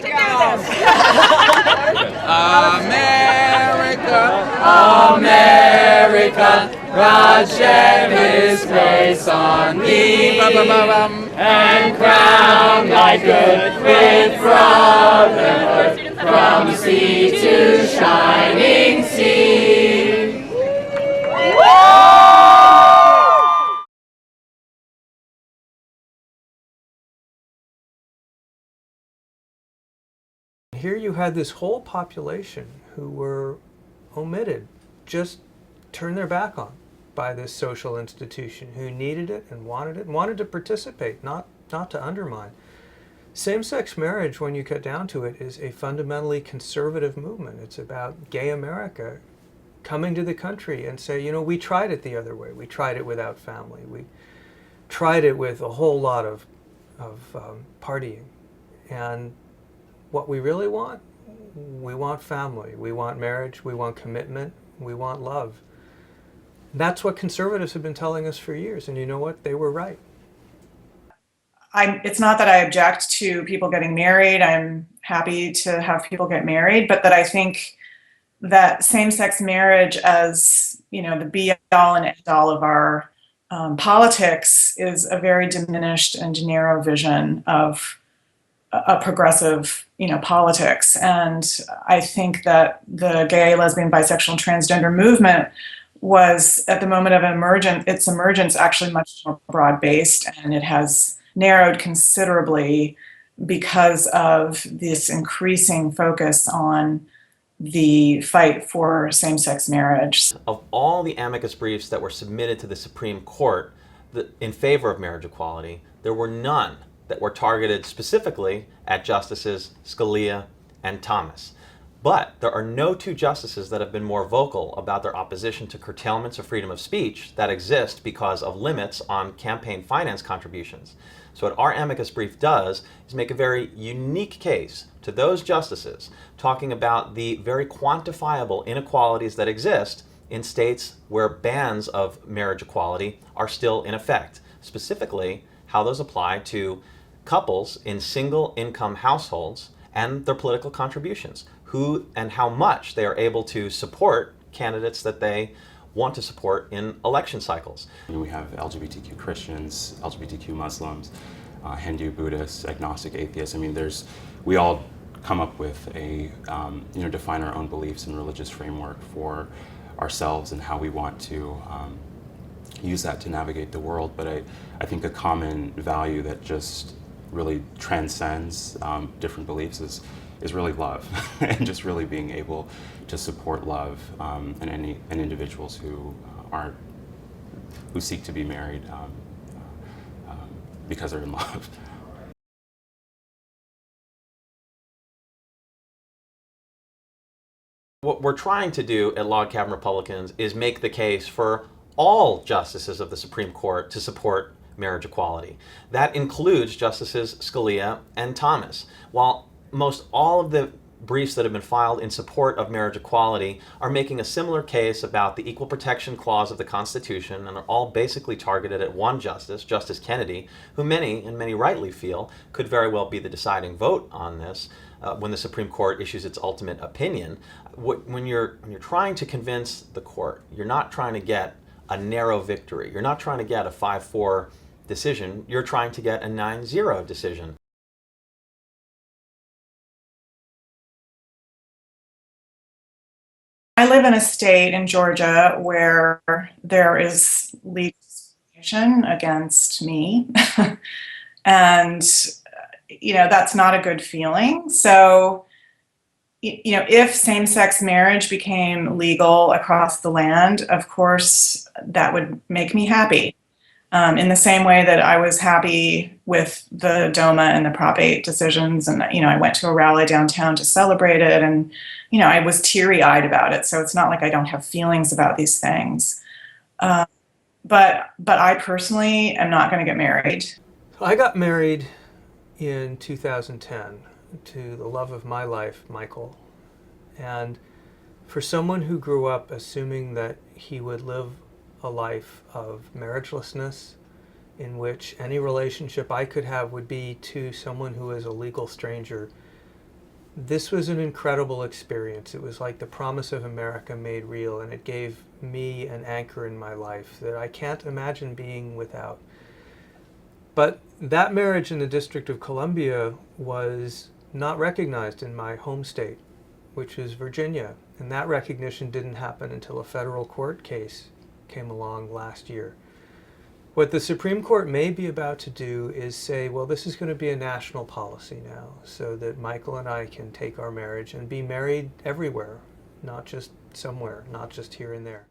can do this. America, America, God shed His grace on thee, and crown thy good with brotherhood, from sea to shining sea. Here you had this whole population who were omitted, just turned their back on by this social institution, who needed it and wanted to participate, not to undermine. Same-sex marriage, when you get down to it, is a fundamentally conservative movement. It's about gay America coming to the country and say, you know, we tried it the other way. We tried it without family. We tried it with a whole lot of partying. And what we really want family, we want marriage, we want commitment, we want love. That's what conservatives have been telling us for years, and you know what? They were right. It's not that I object to people getting married. I'm happy to have people get married, but that I think that same-sex marriage as, you know, the be-all and end-all of our politics is a very diminished and narrow vision of a progressive, you know, politics. And I think that the gay, lesbian, bisexual, and transgender movement was, at the moment of its emergence, actually much more broad-based, and it has narrowed considerably because of this increasing focus on the fight for same-sex marriage. Of all the amicus briefs that were submitted to the Supreme Court in favor of marriage equality, there were none that were targeted specifically at Justices Scalia and Thomas. But there are no two justices that have been more vocal about their opposition to curtailments of freedom of speech that exist because of limits on campaign finance contributions. So what our amicus brief does is make a very unique case to those justices, talking about the very quantifiable inequalities that exist in states where bans of marriage equality are still in effect. Specifically, how those apply to couples in single income households and their political contributions, who and how much they are able to support candidates that they want to support in election cycles. We have LGBTQ Christians, LGBTQ Muslims, Hindu, Buddhists, agnostic, atheists. I mean, we all come up with a, define our own beliefs and religious framework for ourselves and how we want to use that to navigate the world. But I think a common value that just really transcends different beliefs is really love, and just really being able to support love and individuals who seek to be married because they're in love. What we're trying to do at Log Cabin Republicans is make the case for all justices of the Supreme Court to support marriage equality. That includes Justices Scalia and Thomas. While most all of the briefs that have been filed in support of marriage equality are making a similar case about the Equal Protection Clause of the Constitution, and are all basically targeted at one justice, Justice Kennedy, who many rightly feel could very well be the deciding vote on this when the Supreme Court issues its ultimate opinion. When you're trying to convince the court, you're not trying to get a narrow victory. You're not trying to get a 5-4 decision. You're trying to get a 9-0 decision. I live in a state in Georgia where there is legal discrimination against me. And, that's not a good feeling. So, if same-sex marriage became legal across the land, of course, that would make me happy. In the same way that I was happy with the DOMA and the Prop 8 decisions. And, I went to a rally downtown to celebrate it. And, I was teary-eyed about it. So it's not like I don't have feelings about these things. But I personally am not going to get married. I got married in 2010 to the love of my life, Michael. And for someone who grew up assuming that he would live a life of marriagelessness, in which any relationship I could have would be to someone who is a legal stranger, This was an incredible experience. It was like the promise of America made real, and it gave me an anchor in my life that I can't imagine being without. But that marriage in the District of Columbia was not recognized in my home state, which is Virginia. And that recognition didn't happen until a federal court case came along last year. What the Supreme Court may be about to do is say, well, this is going to be a national policy now, so that Michael and I can take our marriage and be married everywhere, not just somewhere, not just here and there.